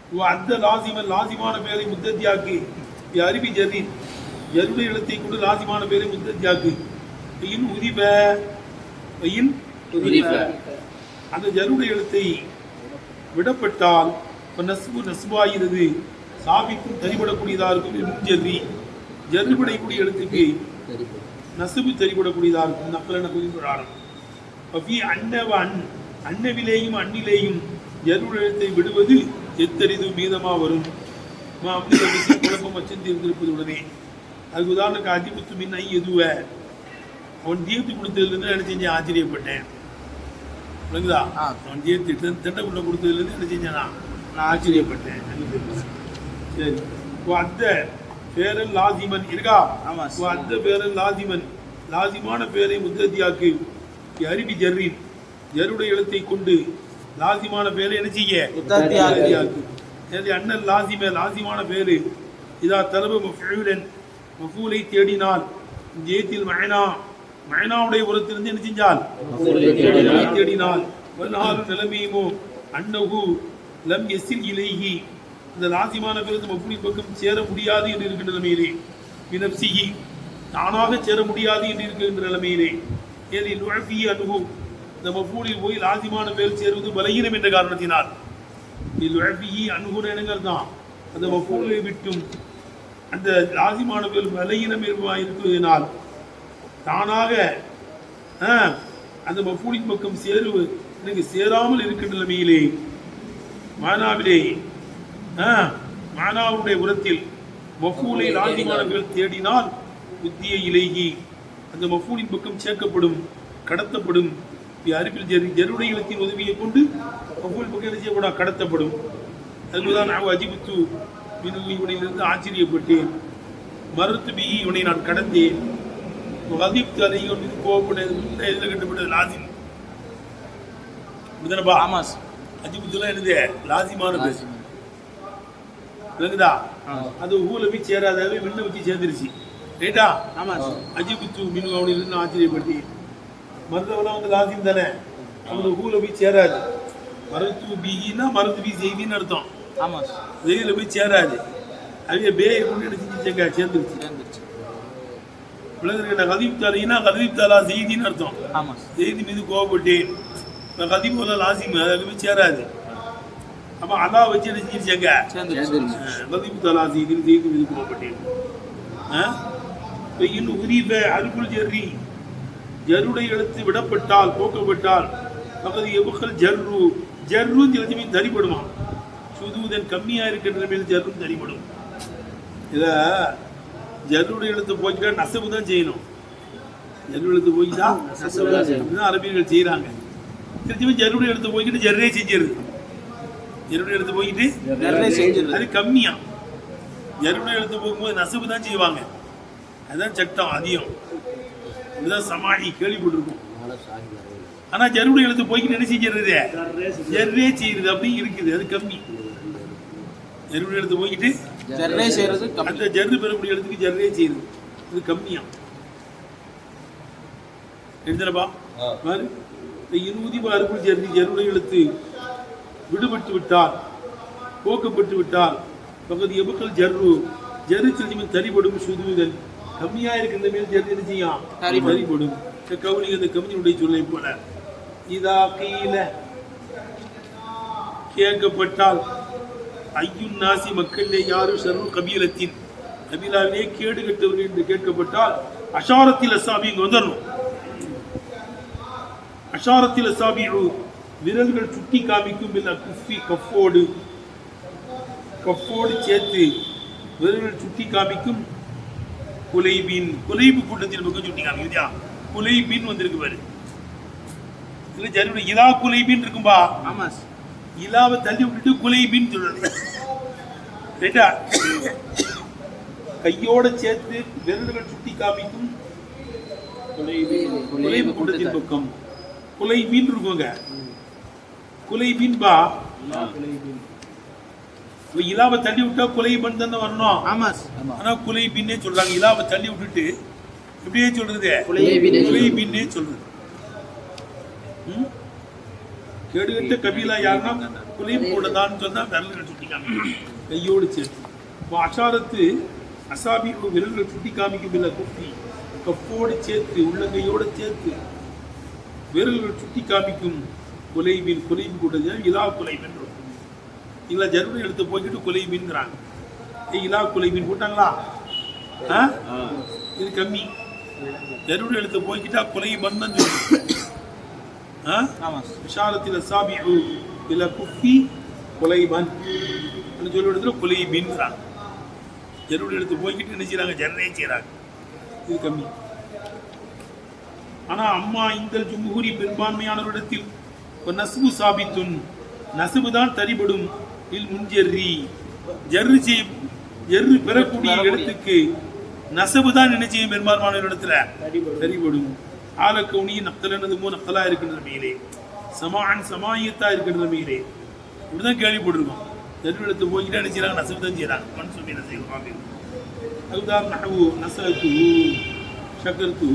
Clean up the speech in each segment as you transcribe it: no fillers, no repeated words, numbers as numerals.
அந்த லாசிமன் லாசிமான பேரை முத்தத்தியாக்கு அறிவி ஜரின் ஜருடைய எழுத்தை கொண்டு லாசிமான பேரை முத்தத்தியாக்கு உரிப அந்த ஜருடைய எழுத்தை விடப்பட்டால் நஸ்பு நஸ்பாகிறது சாபிக்கும் தரிபடக்கூடியதா இருக்கும். ஜர்ரி ஜர்ரிபடைக்கூடிய எழுத்துக்கு நசுபு தெரிபடக்கூடியதா இருக்கும். நக்கலன குறிப்பிடாரம் அன்னவிலேயும் அன்னிலேயும் ஜருடைய எழுத்தை விடுவது எத்தரிது மீதமா வரும். குழப்பம் அச்சம் தீர்ந்திருப்பது உடனே அதுக்கு உதாரணக்கு அதிபுத்து மின் எதுவ அவன் தீர்த்து கொடுத்ததுலேருந்து என்ன செஞ்சேன் ஆச்சரியப்பட்டேன். விளங்குதா? அவன் தீர்த்து திண்டக்குள்ள கொடுத்ததுலேருந்து என்ன செஞ்சேன் நான் ஆச்சரியப்பட்டேன். சரி அந்த பேரல் லாசிமன் இருக்கா? அந்த பேரல் லாசிமன் லாசிமான பேரை முத்தத்தியாக்கு அறிவி ஜர்ரின் ஜருடைய எழுத்தை கொண்டு லாசிமான பேரை என்ன செய்ய அண்ணல் லாசிம லாசிமான பேரு இதா தலபு மஃபூலன் மஃபூலை தேடினால் ஜேத்தில் மயனாவுடைய உரத்திலிருந்து என்ன செஞ்சால் தேடினால் வல்ஹாலு நிலைமையுமோ அன்னஹு லம் யஸில் இலைஹி அந்த லாசிமான பேருக்கு மஃபூலின் பக்கம் சேர முடியாது என்று இருக்கின்ற நிலைமையிலே பினப்சிஹி தானாக சேர முடியாது என்று இருக்கின்ற நிலைமையிலே ஏலி நுஅஃபி அன்ஹு இந்த மஃபூலில் போய் லாசிமான பேர் சேருவது பலகீனம் என்ற காரணத்தினால் அணுகுதான் அந்த மஃபூலை விட்டும் அந்த லாசிமான பேர் பலகீனம் இருப்பதனால் தானாக அந்த மஃபூலின் பக்கம் எனக்கு சேராமல் இருக்கின்ற நிலைமையிலே மானாவிலே மானாவுடைய உரத்தில் மஃபூலை லாசிமான பேர் தேடினால் புத்திய இலேகி அந்த மஃபூலின் பக்கம் சேர்க்கப்படும் கடத்தப்படும். அறிவில் ஜருடைய எழுத்தின் உதவியை கொண்டு மஃபூல் பக்கம் என்ன செய்யக்கூடாது கடத்தப்படும். அதுதான் நான் அஜிபுத்து இவனிலிருந்து ஆச்சரியப்பட்டேன். மறுத்து பிகி இவனை நான் கடந்தேன். அதிப்து அதை மீது கோவப்பட்டது எதில் கட்டப்பட்டது லாசிம் அஜிபுத்துலாம் என்னது லாசிமான பேசு விளங்குதா? அது ஊல போய் சேராதாவே விண்ண வச்சு சேர்ந்துருச்சு. ரைட்டா? அஜிபுத்து மீன் அவனிலிருந்து ஆச்சரியப்பட்டேன். மருதவெல்லாம் வந்து லாசிம் தானே, அவங்க ஊல போய் சேராது. மருத்து பிகின்னா மருத்து பி செய்தின்னு அர்த்தம். வெயில போய் சேராது. அவங்க பேயை கொண்டு எடுத்து சேர்ந்துருச்சு. விளங்குறேன். கதீப்தாலின்னா கதீப்தாலா செய்தின்னு அர்த்தம். செய்தி மீது கோவப்பட்டேன். கதீபோல லாசிம் அதில் போய் சேராது. அப்போ அதான் வச்சு எடுத்துச்சேங்க கதீப்தாலா செய்தின்னு செய்தி மீது கோவப்பட்டேன். இன்னும் உரிப அல்குல் ஜர்ரி ஜருடைய எழுத்து விடப்பட்டால் போக்கப்பட்டால் பக்கத்து எவுகள் ஜர்ரும் ஜலத்தின் தரிப்படுமா சுதூதன் கம்மியா இருக்கின்ற மேல் ஜர்ரும் தரிப்படும். இத ஜருடைய எழுத்து போய்க்கிட்டா நசபு தான் செய்யணும். ஜரு எழுத்து போய்க்கிட்டா அப்படிதான் அரபியர்கள் செய்யறாங்க. திருச்சி ஜருடைய எழுத்து போய்கிட்டு ஜர்ரே செஞ்சிருது. ஜருடைய எழுத்து போய்கிட்டு அது கம்மியா. ஜருடைய எழுத்து போகும்போது நசபு தான் செய்வாங்க. அதுதான் சட்டம் அதிகம். இதுதான் சமாளி கேள்விப்பட்டிருக்கும். ஆனா ஜருடைய எழுத்து போய்கிட்டு என்ன செஞ்சிருது ஜர்ரே செய்யுது அப்படி இருக்குது. அது கம்மி. ஜருடைய எழுத்து போய்கிட்டு அந்த ஜர்ரு பெறக்கூடிய எழுத்துக்கு ஜர்ரே செய்யுது. அது கம்மியா எழுதுறப்பா பாரு. இருபதி பாருக்குள் ஜர்ரி ஜருடைய எழுத்து விடுபட்டு விட்டால் போக்கப்பட்டு விட்டால் பகுதி எபுக்கள் ஜர்ரு செல்லிமின் தரிபடும் சுதுதல் கம்மியா இருக்கின்ற மேல் ஜர்ரி என்ன செய்யும் தரிபடும். கவுனி அந்த கவிஞனுடைய சொல்லை போல இதா கீழ கேட்கப்பட்டால் ஐயுன் நாசி மக்களிலே யாரும் சர்வ கபீலத்தின் கபீலாவிலே கேடு கட்டவர்கள் என்று கேட்கப்பட்டால் அஷாரத்தில் அசாபி இங்க வந்துடணும். அஷாரத்தில் அசாபி விரல்கள் சுட்டி காமிக்கும் கஃபோடு சேர்த்து விரல்கள் சுட்டி காமிக்கும். குலைபின் குலைபு கூட்டத்தின் பக்கம் சுட்டி காமிக்குதா குலைபின் வந்திருக்கு பாரு. இல்ல ஜருடைய இதா குலைபின் இருக்கும்பா. இலாவை தள்ளி விட்டுட்டு குலைபின் சொல்றது. ரைட்டா? கையோட சேர்த்து விரல்கள் சுட்டி காமிக்கும் குலைபு கூட்டத்தின் பக்கம் குலைபின் இருக்குங்க. குலைபின் பா இலாவை தள்ளி விட்டா குலைபின் தானே வரணும். ஆனா குலைபின்னே சொல்றாங்க. இலாவை தள்ளி விட்டுட்டு எப்படியே சொல்றது குலைபின்னே சொல்றது. கேடுகட்ட கபீலா யாருன்னா குலையும் கூட தான் சொன்னா விரல்கள் சுட்டி காமிக்கும் கையோடு சேர்த்து. இப்போ அஷாரத்து அசாபி விரல்கள் சுட்டி காமிக்கும் இல்லை குப்பி கப்போடு சேர்த்து உள்ளங்கையோடு சேர்த்து விரல்கள் சுட்டி காமிக்கும் குலைபின் குலைபின் கூட்டது இலா குலைபின் இல்லை ஜருடைய எடுத்து போய்கிட்டு குலைபின்ங்கிறாங்க. இலா குலைபின் கூட்டாங்களா? இது கம்மி. ஜருடைய எடுத்து போய்கிட்டா குலைபன் தான் சொல்லுங்க. விஷாலத்தில் அசாபி இல்லை குப்பி குலைபன் சொல்லி இடத்துல குலைபின்ங்கிறாங்க. ஜருடைய எடுத்து போய்கிட்டு என்ன செய்யறாங்க? ஜர்னே செய்யறாங்க. இது கம்மி. ஆனா அம்மா இந்த ஜும்ஹூரி பெரும்பான்மையானவரிடத்தில் நஸ்பு சாபித்துன் நஸ்பு தான் தரிபடும் இல் முன்ஜர்ரி ஜர்ரு பெறக்கூடிய இடத்துக்கு நசபு தான் என்ன செய்யும்? பெரும்பான்மையான இடத்துல தரிபடும். ஆலக்கவுனி நக்தலனதுமோ நக்தலா இருக்கின்ற மீலே சமான் சமாயத்தா இருக்கின்ற மீலே இப்படிதான் கேள்விப்பட்டிருக்கோம். ஜர்ரு இடத்து போய்கிட்டா என்ன செய்யறாங்க? நசபு தான் செய்யறாங்க. மண் சொல்லி என்ன செய்வாங்க? அதுதான் நஹவு நசத்து ஷக்கர்த்து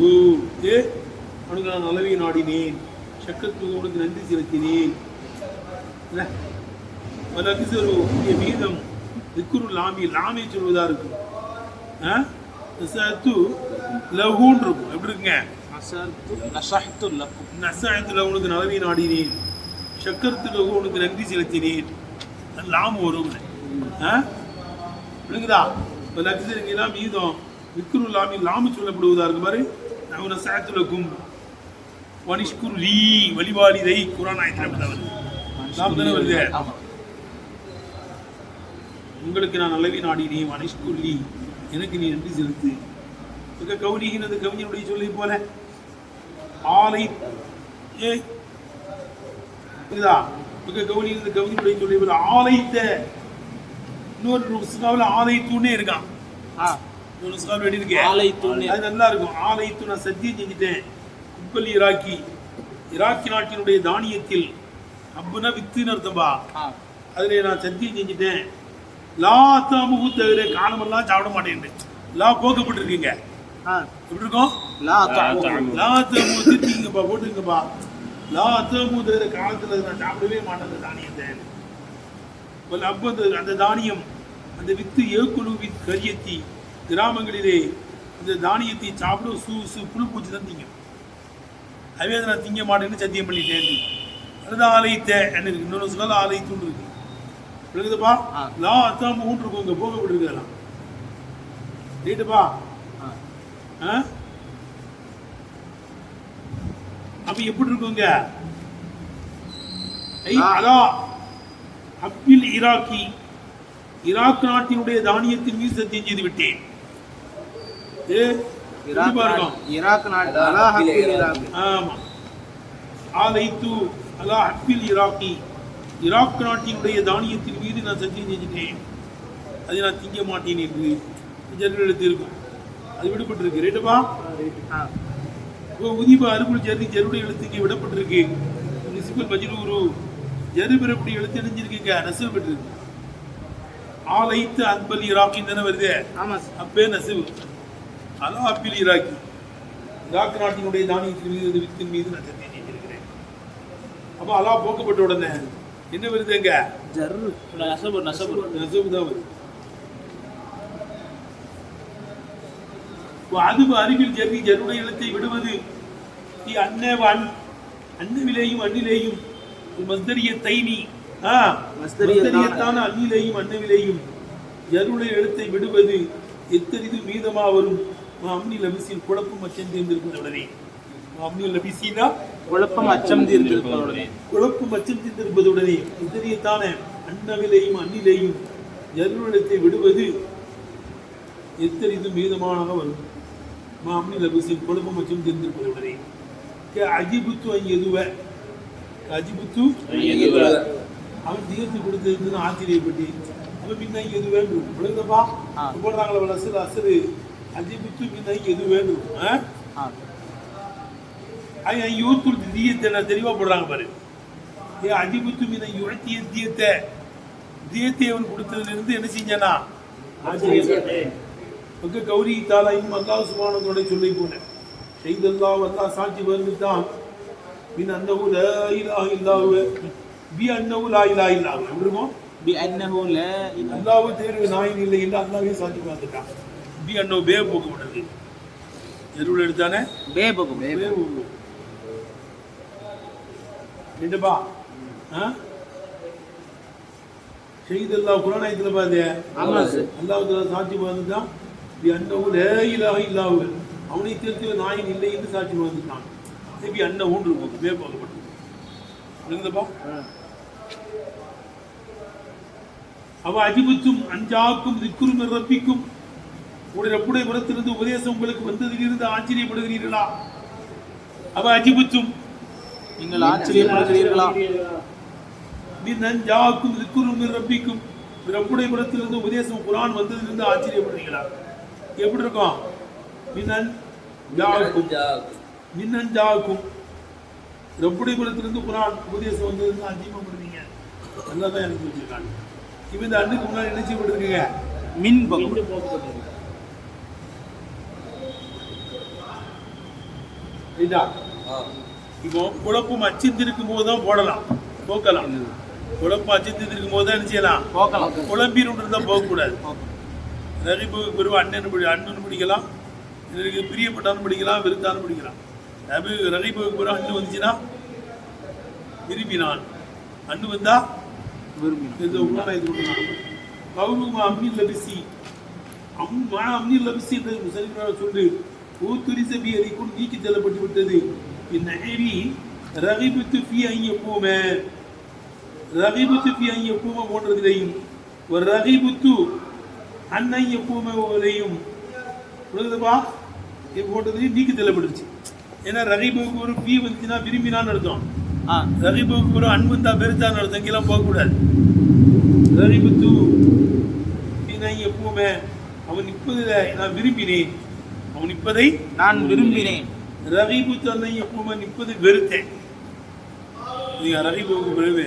அவனுக்கு நான் நலவை நாடினேன். சக்கத்து அவனுக்கு நன்றி செலுத்தினேன். மீதம் திக்குரு லாமி லாமி சொல்வதா இருக்கும். லஹூன் இருக்கும். எப்படி இருக்குங்க? நசஅத்து உனக்கு நலவை நாடினேன். சக்கரத்து லஹு உனக்கு நன்றி செலுத்தினேன். லாம் வரும். விளங்குதா? லக்ஸரிங்கெல்லாம் மீதம் விக்ரு லாமி லாமி சொல்லப்படுவதா இருக்கு பாரு. நான் நசஅத்துலக்கும் வனிஷ்குர் லீ வழிபாடிதை குரான் ஆயத்தில் வருது. நாம் தானே வருது. உங்களுக்கு நான் நல்லவி நாடினேன். வனிஷ்குர் லீ எனக்கு நீ நன்றி செலுத்து. மிக கவுனிகிறது கவிஞனுடைய சொல்லி போல ஆலை புரியுதா? மிக கவுனிகிறது கவிஞனுடைய சொல்லி போல ஆலைத்த இன்னொரு ருஸ்காவில் ஆலைத்தூன்னே இருக்கான். ருஸ்காவில் எப்படி இருக்கு? அது நல்லா இருக்கும். ஆலைத்து நான் சத்தியம் செஞ்சுட்டேன். குப்பல் ஈராக்கி நாட்டினுடைய தானியத்தில் அப்புனா வித்துன்னு அர்த்தம்பா. அதுல நான் சத்தியம் செஞ்சுட்டேன். லா தாமுகு தவிர காலமெல்லாம் சாப்பிட மாட்டேன். லா போக்கப்பட்டிருக்கீங்க. எப்படி இருக்கும்? லா தாமு திட்டிங்கப்பா போட்டுங்கப்பா. லா தாமு தவிர காலத்துல நான் சாப்பிடவே மாட்டேன் அந்த தானியத்தை. அப்போ அந்த தானியம் அந்த வித்து ஏக்குழு வித் கரியத்தி கிராமங்களிலே அந்த தானியத்தை சாப்பிட புழு பூச்சி தான் திங்கும். அதுவே அதை நான் திங்க மாட்டேன்னு சத்தியம் பண்ணிட்டேன். அதுதான் ஆலைத்த என்ன இருக்கு? இன்னொரு சொல்ல ஆலைத்துன்னு இருக்கு. விளக்குதுப்பா? லா அத்தாம ஊன்று இருக்கும். இங்கே போகப்பட்டிருக்கு. அதெல்லாம் ரைட்டுப்பா. அப்ப எப்படி இருக்குங்க? அப்பில் ஈராக் நாட்டினுடைய தானியத்தின் மீது சத்தியம் செய்து விட்டேன். ஈராக் நாட்டினுடைய தானியத்தின் மீது நான் சத்தியம் செஞ்சுட்டேன். அதை நான் திங்க மாட்டேன் என்று ஜர்னல் எழுத்து இருக்கும். அது விடப்பட்டிருக்கு. ரைட்டுப்பா? உதிபா அருகுல் ஜர்னி ஜருடைய எழுத்து இங்கே விடப்பட்டிருக்கு. நிசிபல் மஜ்ரூரு ஜரு பெறக்கூடிய எழுத்து இணைஞ்சிருக்கீங்க. நசிவு பெற்றிருக்கு. ஆலைத்து அன்பல் ஈராக்கின் தானே வருது. அப்பே நசிவு அலா அப்பில் ஈராக்கி ஈராக் நாட்டினுடைய தானியத்தின் மீது வித்தின் மீது நான் சத்தியம் செஞ்சிருக்கிறேன். அப்ப அலா போக்கப்பட்ட உடனே என்ன வருது? எங்க நசபு தான் வருது. அது அருகில் ஜர்னி ஜருடைய எழுத்தை விடுவது அன்னவிலேயும் அண்ணிலேயும் மஸ்தரியத்தைனி மஸ்தரியத்தான அண்ணிலேயும் அன்னவிலேயும் ஜருடைய எழுத்தை விடுவது எத்தரிது மீதமா வரும். அம்னி லபிசின் குழப்பம் அச்சம் தீர்ந்திருப்பதுடனே. அம்னி லபிசினா குழப்பம் அச்சம் தீர்ந்திருப்பதுடனே. குழப்பம் அச்சம் தீர்ந்திருப்பதுடனே எத்தரியத்தான அன்னவிலேயும் அண்ணிலேயும் ஜருடைய எழுத்தை விடுவது எத்தரிது மீதமாக வரும். அம்னி லபிசின் குழப்பம் அச்சம் தீர்ந்திருப்பதுடனே. அஜிபுத்து எதுவ அஜிபுத்து அவன் தீர்த்து கொடுத்ததுன்னு ஆச்சரியப்பட்டு அவன் பின்ன எது வேண்டும் விழுந்தப்பா போடுறாங்களா அசரு அசரு அஜிபுத்து பின்ன எது வேண்டும். யூத்துள் தீயத்தை நான் தெளிவா போடுறாங்க பாரு. அஜிபுத்து மீன யுழத்திய தீயத்தை அவன் கொடுத்ததுல இருந்து என்ன செஞ்சானா ஆச்சரியப்பட்டேன். கௌரி தாலா இன்னும் அல்லாஹ் சுப்ஹானஹு வ தஆலா சொல்லி போனேன். செய்தல்லா அல்லாஹ் சாட்சி வந்துட்டான். மின் அன்னஹு லா இலாஹ இல்லாஹு பி அன்னஹு லா இலாஹ இல்லாஹு எப்படி இருக்கும்? பி அன்னஹு லா இலாஹ அல்லாஹ் தேர்வு நாயின் இல்லை என்று அல்லாஹ்வே சாட்சி பார்த்துட்டான். பி அன்னஹு பே போகப்பட்டது. எருள் எடுத்தானே பே போகும். பே போகும். என்னப்பா ஷஹீத் அல்லாஹ் குர்ஆன் ஆயத்துல பாத்தியா? ஆமா சார். அல்லாஹ் தஆலா சாட்சி பார்த்துட்டான். பி அன்னஹு லா இலாஹ இல்லாஹு அவனை தீர்த்து நாயின் இல்லை என்று சாட்சி பார்த்துட்டான். பி அன்னஹுன்னு இருக்கும். பே போகப்பட்டது. புரியுதுப்பா? அவ அஜிபுத்தும் அஞ்சாக்கும் திக்ரும் மின் ரப்பிக்கும் உங்களுடைய ரப்புடைய புறத்திலிருந்து உபதேசம் உங்களுக்கு வந்ததிலிருந்து ஆச்சரியப்படுகிறீர்களா? அவ அஜிபுத்தும் நீங்கள் ஆச்சரியப்படுகிறீர்களா? மின் அஞ்சாக்கும் திக்ரும் மின் ரப்பிக்கும் ரப்புடைய புறத்திலிருந்து உபதேசம் குர்ஆன் வந்ததிலிருந்து ஆச்சரியப்படுறீங்களா? எப்படி இருக்கும்? மின் அஞ்சாக்கும் ரப்புடைய புறத்திலிருந்து குர்ஆன் உபதேசம் வந்ததிலிருந்து ஆச்சரியப்படுறீங்க. நல்லா தான் எனக்கு வச்சிருக்காங்க. இப்போ இந்த அண்ணுக்கு முன்னாடி என்ன செய்யப்பட்டிருக்கீங்க? மின் போகப்பட்டிருக்கு. இப்போ குழப்பம் அச்சிந்திருக்கும் போது தான் போடலாம், போக்கலாம். குழப்பம் அச்சிந்திருக்கும் போது தான் என்ன செய்யலாம்? போக்கலாம். குழம்பீர் தான் போகக்கூடாது. ரகிபு பிறகு அண்ணன் பிடிக்கலாம், இதற்கு பிரியப்பட்டாலும் பிடிக்கலாம், விருத்தாலும் பிடிக்கலாம். ரகிபு பிறகு அண்ணு வந்துச்சுன்னா விரும்பினான், அண்ணு வந்தா சொல்லு ஊத்துரி சபி அதைக்குள் நீக்கி தள்ளப்பட்டு விட்டது. போன்றதிலையும் ஒரு ரகிபுத்து அன்னைய பூமையும் போட்டதிலையும் நீக்கி தள்ளப்பட்டுருச்சு. ஏன்னா ரகிபுக்கு ஒரு பி வந்துச்சுன்னா விரும்பினான்னு அர்த்தம். ரகிபுக்கு ஒரு அன்பு தான் பெருத்தான்னு அர்த்தம். இங்கெல்லாம் போகக்கூடாது. ரகிபுத்து எப்பவுமே அவன் நிற்பதில் நான் விரும்பினேன், அவன் நிற்பதை நான் விரும்பினேன். ரகிபுத்து அன்னை எப்பவுமே நிற்பதை வெறுத்தேன். ரகிபுக்கு பிறகு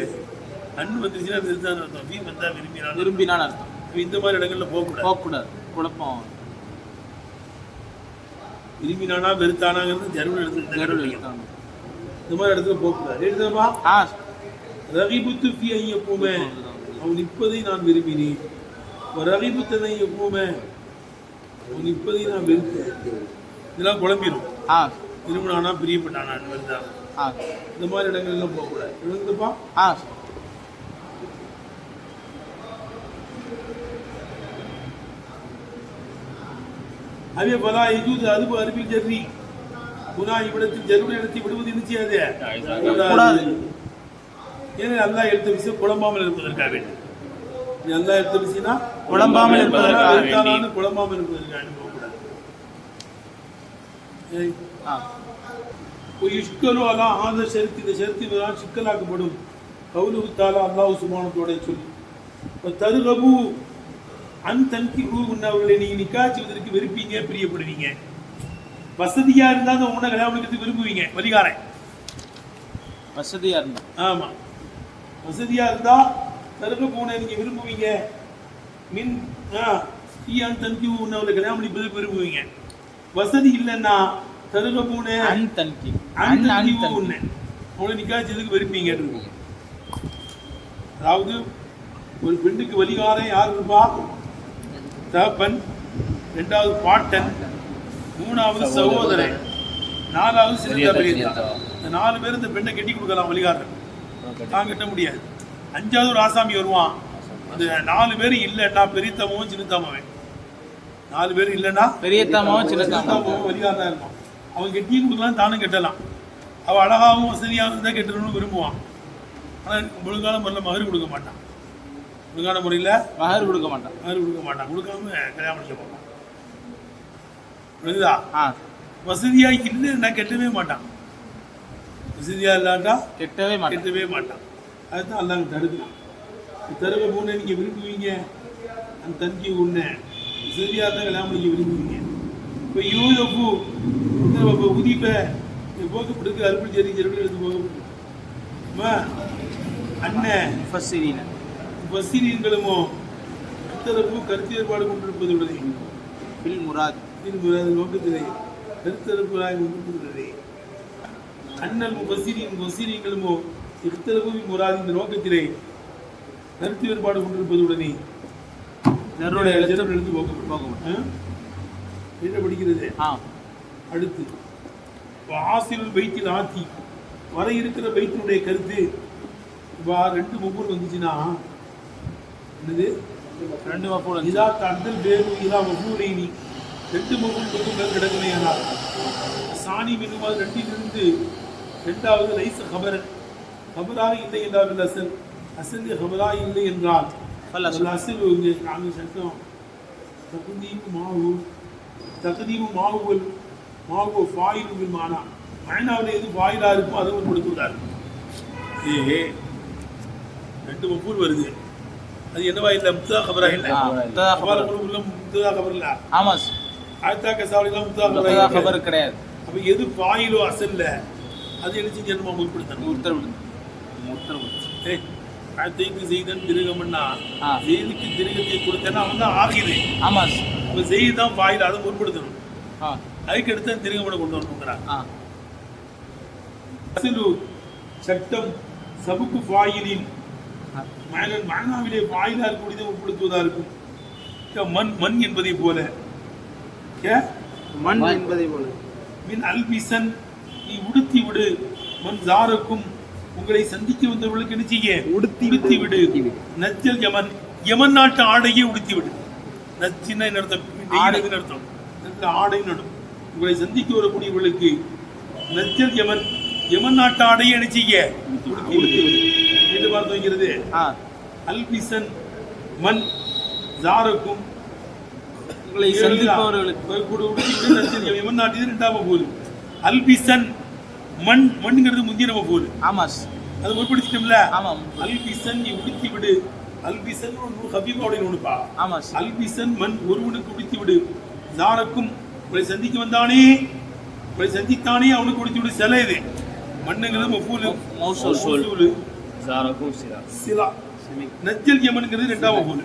அன்பு வந்துருச்சுன்னா வெறுத்தான்னு அர்த்தம். பி வந்தா விரும்பினான்னு அர்த்தம். இந்த மாதிரி இடங்கள்ல போகக்கூடாது. குழப்பம். விரும்பினானா வெறுத்தானாங்கிறது ஜருள் எடுத்து இந்த மாதிரி இடத்துல போகக்கூடாது. எழுதுமா ரகிபுத்து ஃபி ஐயப்பூமே அவன் நிற்பதை நான் விரும்பினேன். ரகிபுத்தனை எப்பவுமே அவன் நிற்பதை நான் வெறுத்தேன். இதெல்லாம் குழம்பிடும். விரும்பினானா பிரியப்பட்டானான்னு வெறுத்தான். இந்த மாதிரி இடங்கள்லாம் போகக்கூடாது. எழுதுப்பா. அதே போல இது அதுபோல் அறிவில் ஜர்ரி குணா இவ்விடத்தில் ஜருடைய இடத்தை விடுவது என்ன செய்யாது? ஏன்னா அல்லாஹ் எடுத்த விஷயம் குழம்பாமல் இருப்பதற்காக வேண்டும். அல்லாஹ் எடுத்த விஷயம்னா குழம்பாமல் இருப்பதற்காக போகக்கூடாது. இந்த ஷரத்தினால் சிக்கலாக்கப்படும். கவுலுஹு தஆலா அல்லாஹ் சுப்ஹானஹு சொல்லி தருகபு அன்தன்கிஹு அவர்களை நீங்க நிக்காஹ் செய்வதற்கு விரும்புவீங்க, பிரியப்படுவீங்க. வசதியா இருந்தா அந்த உன்னை கல்யாணம் பண்ணிக்கிறதுக்கு விரும்புவீங்க. வலிகாரன் வசதியா இருந்தா, ஆமா வசதியா இருந்தா தருக பூனை நீங்க விரும்புவீங்க. மின் தன்கி அவர்களை கல்யாணம் பண்ணிப்பதற்கு விரும்புவீங்க. வசதி இல்லைன்னா தருக பூனை அவங்களை நிக்காஹ் செய்வதற்கு விரும்புவீங்க. அதாவது ஒரு பெண்ணுக்கு வலிகாரன் யார் இருப்பா? தகப்பன், ரெண்டாவது பாட்டன், மூணாவது சகோதரன், நாலாவது சிறுதா பெரியதா. இந்த 4 பேர் இந்த பெண்ணை கட்டி கொடுக்கலாம். வலிகாரன் தான் கட்ட முடியாது. 5வது ஒரு ஆசாமி வருவான். அந்த 4 பேர் இல்லைன்னா பெரியத்தமாவும் சின்னத்தாமாவன். 4 பேர் இல்லைன்னா பெரியத்தாமாவும் சின்னத்தாமாவும் வலிகாரன் இருப்பான். அவன் கட்டியும் கொடுக்கலாம், தானும் கட்டலாம். அவன் அழகாகவும் வசதியாக இருந்தால் கட்டணும்னு விரும்புவான். ஆனால் முழுங்கால முறையில் மகர் கொடுக்க மாட்டான். ஒழுங்கான முறையில் மகர் கொடுக்க மாட்டான். கொடுக்காம கல்யாணம் பண்ணிக்க மாட்டான். புரியுதா? வசதியா இல்லைன்னா கெட்டவே மாட்டான். வசதியா இல்லாட்டா கெட்டவே மாட்டான். அதுதான் அல்லாஹ் தடுக்கலாம். தருக பூனை நீங்க விரும்புவீங்க. அந்த தன்கி உன்னை வசதியா இருந்தால் கல்யாணம் பண்ணிக்க விரும்புவீங்க. இப்போ யூதப்பு உதிப்ப போக்கப்படுக்கு அருள் சரி செருவில் எடுத்து போகப்பட்டு அண்ணன் பசிரீன்களுமோ அத்தரப்பு கருத்து ஏற்பாடு கொண்டிருப்பதுள்ளது. நோக்கத்திலே கருத்தரப்பு கொண்டிருப்பதுள்ளது. அண்ணல் முஃபஸ்ஸிரீன்களுமோ இஃப்தலஃபு ஃபி முராதி இந்த நோக்கத்திலே கருத்து வேறுபாடு கொண்டிருப்பதுடனே ஜர்ருடைய எழுத்து எழுத்து போக்கப்படும். என்ன படிக்கிறது? அடுத்து ஆசிரியர் பைத்தில் ஆத்தி வர இருக்கிற பைத்தினுடைய கருத்து ரெண்டு மொபைல் வந்துச்சுன்னா என்னது? ரெண்டு மஃபூல் இதா தந்தல் வேறு இதா மஃபூலைனி ரெண்டு மொபைல் மேல் கிடக்கவே ஆனால் சாணி மினுமால் ரெண்டிலிருந்து ரெண்டாவது லைச கபரன் கபராக இல்லை என்றால் அசல் அசல் கபராக இல்லை என்றால் அசல் நாங்கள் சட்டம் தகுதீவு மாவு ஃபாயில் மானா மயனாவில் எது ஃபாயிலா இருக்கும் அதை கொடுத்துவிட்டார். ரெண்டு மஃபூல் வருது, அது என்னவா இல்லை? முத்ததா கபரா இல்லை, உள்ள முத்ததா கபர் இல்லை. ஆமா, ஆயத்தா கசாவலிலாம் முத்ததா கபர் கிடையாது. அப்ப எது ஃபாயிலோ அசல்ல அது என்ன செஞ்சு முற்படுத்தணும்? ஆயத்தைக்கு செய்தன் திருகம்னா செய்திக்கு திருகத்தை கொடுத்தேன்னா அவன் தான் ஆகிது. ஆமா, அப்ப செய்தி தான் ஃபாயில், அதை முற்படுத்தணும். அதுக்கு அடுத்து திருகமனை கொண்டு வரணுங்கிறார். அசலு சட்டம் சபுக்கு ஃபாயிலின் மயனாவிலே ஃபாயிலா இருக்கக்கூடியதை உட்படுத்துவதா இருக்கும். மண் என்பதை போல மண் என்பதை போல மின் அல்பிசன் நீ உடுத்தி விடு மண் ஜாருக்கும் உங்களை சந்திக்க வந்தவர்களுக்கு என்ன செய்ய? உடுத்தி விடு. நச்சல் யமன் யமன் நாட்டு ஆடையே உடுத்தி விடு. நச்சின்னா என்ன அர்த்தம்? அர்த்தம் ஆடை நடும். உங்களை சந்திக்க வரக்கூடியவர்களுக்கு நச்சல் யமன் யமன் நாட்டு ஆடையே என்ன செய்ய? உடுத்தி விடு என்று பார்த்து வைக்கிறது. அல்பிசன் மண் ஜாருக்கும் உங்களை சந்திப்பவர்களுக்கு யமன் நாட்டில் இரண்டாவது போகுது. அல்பிசன் மண்ங்கிறது முந்திய நம்ம போகுது. ஆமா, அது முற்படுத்திட்டோம்ல. ஆமா, அல்பிசன் நீ உடுத்தி விடு. அல்பிசன் ஒரு ஹபீபாவுடைய ஒண்ணுப்பா. ஆமா, அல்பிசன் மண் ஒருவனுக்கு உடுத்தி விடு. ஜாரக்கும் உங்களை சந்திக்க வந்தானே, உங்களை சந்தித்தானே அவனுக்கு உடுத்தி விடு. சில இது மண்ணுங்கிறது மஃபூல் மௌசூல் ஜாரக்கும் சிலா. நஜ்ஜல் யமன்ங்கிறது இரண்டாவது மஃபூல்.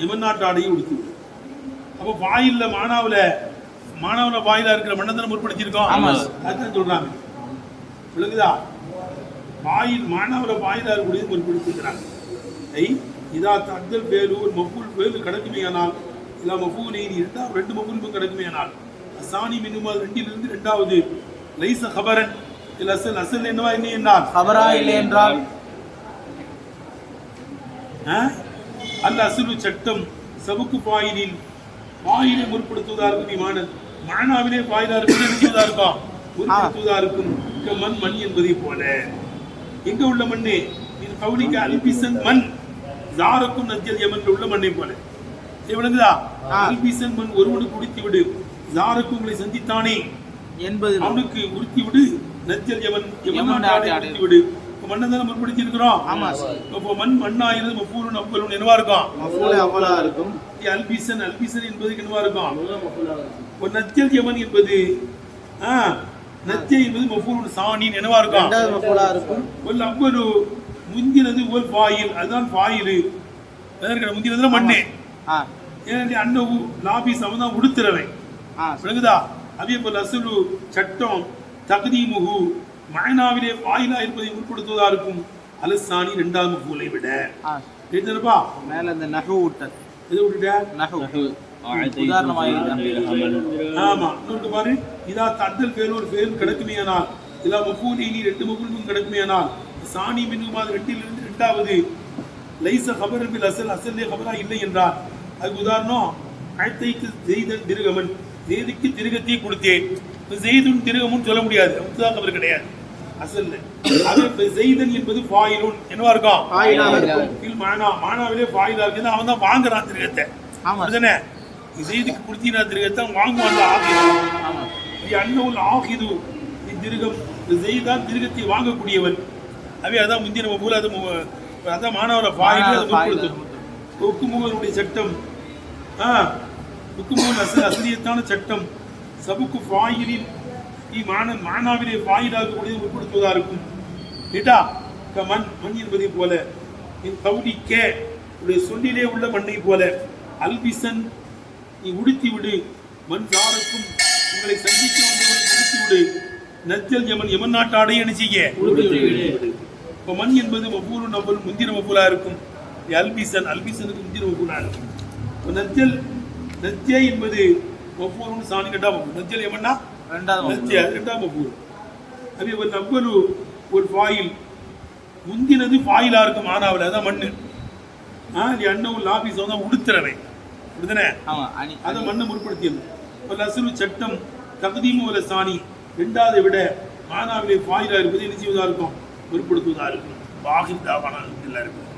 யமன் நாட்டு ஆடையை உடுத்தி விடு. அப்போ வாயில்ல மானாவில வாயிலா இருக்கிற மண்ணை முற்படுத்தியிருக்கோம். அதுதான் சொல்றாங்க. விளங்குதா? வாயில் மானாவில வாயிலா இருக்கக்கூடியது முற்படுத்திருக்கிறாங்க. இதா தந்தல் வேலு ஒரு மஃபூல் வேலு கடக்குமையானால் இல்லா மஃபூல் ரெண்டு மஃபூல் கடக்குமையானால் அசானி மினுமால் ரெண்டிலிருந்து இரண்டாவது லைச கபரன் இல்ல அசல் அசல் என்னவா இல்லை என்றால் கபரா இல்லை என்றால் அல்ல அசலு சட்டம் சபுக்கு பாயிலில் வாயிலை முற்படுத்துவதா இருக்கும். விமானம் மானாவிலே வாயிலா இருக்கும் நினைச்சுவதா இருக்கும், முற்படுத்துவதா இருக்கும். மண் என்பதை போல எங்க உள்ள மண்ணே இது கவுனிக்க அல்பிசன் மண் ஜாருக்கும் நஜ்ஜல் யமன் உள்ள மண்ணை போல. விளங்குதா? அல்பிசன் மண் ஒருவனுக்கு உடுத்தி விடு. ஜாருக்கும் உங்களை சந்தித்தானே என்பது அவனுக்கு உடுத்தி விடு. நஜ்ஜல் யமன் யமன் உடுத்தி விடு. மண்ணை தானே முற்படுத்தி இருக்கிறோம். இப்போ மண்ணாயிரம் மஃபூலுன் அவ்வலுன் என்னவா இருக்கும்? மஃபூல் அவ்வலா இருக்கும். அல்பிசன் என்பது என்னவா இருக்கும்? ஒரு நஜ்ஜல் யமன் என்பது நஜ்ஜை என்பது மஃபூலுன் சானின் என்னவா இருக்கும்? இரண்டாவது மஃபூலா இருக்கும். ஒரு அவ்வலு முந்தினது ஒரு ஃபாயில், அதுதான் ஃபாயில். முந்தினதுல மண்ணே ஏன்னா அன்னவு லாபிஸ் அவன் தான் உடுத்துறவன். விளங்குதா? அதே போல அசலு சட்டம் தக்தீமுஹு மயனாவிலே வாயிலா இருப்பதை உட்படுத்துவதா இருக்கும். அலசானி இரண்டாவது மஃபூலை விட தெரிஞ்சப்பா மேல இந்த நஹு விட்டது. எது விட்டுட்ட? நஹு உதாரணமாக ஆமா. இன்னொரு பாரு, இதா தந்தல் ஃபேல் ஒரு ஃபேல் கிடக்குமையானால் இல்லா மஃபூலினி ரெண்டு மஃபூலும் கிடக்குமையானால் சானி மினுமால் ரெண்டிலிருந்து இரண்டாவது லைச கபரன் பில் அசல் அசல்லே கபரா இல்லை என்றார். அதுக்கு உதாரணம் ஆயத்தைக்கு ஜெய்தன் திருகமன் ஜெய்துக்கு திருகத்தை கொடுத்தேன். ஜெய்துன் திருகமும் சொல்ல முடியாது, முத்ததா கபர் கிடையாது அசல்ல. அது ஜெய்தன் என்பது ஃபாயிலுன் என்னவா இருக்கும்? மானாவிலே ஃபாயிலா இருக்கு. அவன் தான் வாங்குறான் திருகத்தை. அப்படிதானே? ஜெய்துக்கு கொடுத்தீனா திருகத்தை வாங்குவான். அன்னவுல் ஆகிது திருகம் ஜெய்தான் திருகத்தை வாங்கக்கூடியவன். அவை அதான் முந்திய நம்ம போல அதான் மாணவர ஃபாயில். உக்குமுகனுடைய சட்டம் உக்குமுகன் அசலியத்தான சட்டம் சபுக்கு ஃபாயிலின் மானாவிலே ஃபாயிலாகக்கூடிய உட்படுத்துவதா இருக்கும். கேட்டா மண் என்பதை போல கவுடிக்க உடைய சொல்லிலே உள்ள மண்ணை போல அல்பிசன் நீ உடுத்தி விடு. மண் ஜாருக்கும் உங்களை சந்திக்க வந்தவர்களுக்கு உடுத்தி விடு. நஜ்ஜல் யமன் யமன் நாட்டு ஆடையை என்ன செய்ய. இப்போ மண் என்பது மஃபூலு நஃபல் முந்திர மஃபூலா இருக்கும். அல்பிசன் அல்பிசனுக்கு முந்திர மஃபூலா இருக்கும். இப்போ நஜ்ஜே என்பது மஃபூலுன்னு சாணி கட்டா மஃபூல். நஜ்ஜல் யமன்னா நஜ்ஜே ரெண்டாம் மஃபூல். அதே ஒரு நவ்வலு ஒரு ஃபாயில் முந்தினது ஃபாயிலா இருக்கும் ஆனாவில் அதான் மண்ணு. அண்ணவும் லாபிஸும் தான் உடுத்துறவை அப்படிதானே அதை மண்ணை முற்படுத்தியது. ஒரு அசுரு சட்டம் தகுதியும் ஒரு சாணி ரெண்டாவது விட மானாவிலே ஃபாயிலா இருப்பது என்ன செய்வதா இருக்கும் முற்படுத்துவதா இருக்கும். பாகில் தாவானா இருக்கும்.